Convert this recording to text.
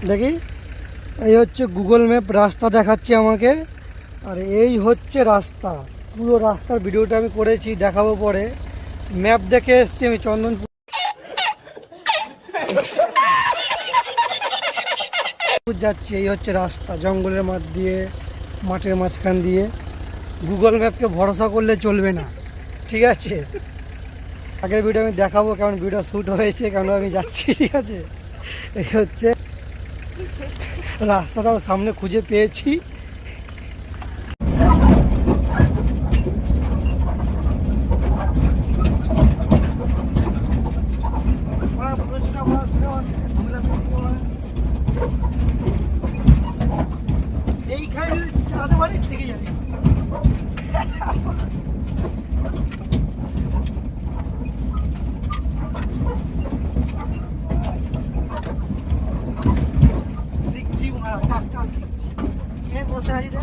দেখি, এই হচ্ছে গুগল ম্যাপ রাস্তা দেখাচ্ছে আমাকে, আর এই হচ্ছে রাস্তা। পুরো রাস্তার ভিডিওটা আমি করেছি, দেখাবো পরে। ম্যাপ দেখে এসছি আমি চন্দনপুর যাচ্ছি। এই হচ্ছে রাস্তা, জঙ্গলের মাঝ দিয়ে, মাঠের মাঝখান দিয়ে। গুগল ম্যাপকে ভরসা করলে চলবে না, ঠিক আছে? আগের ভিডিও আমি দেখাবো কেমন ভিডিও শ্যুট হয়েছে, কেন আমি যাচ্ছি, ঠিক আছে? এই হচ্ছে রাস্তাটাও সামনে খুঁজে পেয়েছি। এইখানে চালাতে পারি, শিখে যাবি। শিখছি, শিখছি। বসে আছি রে।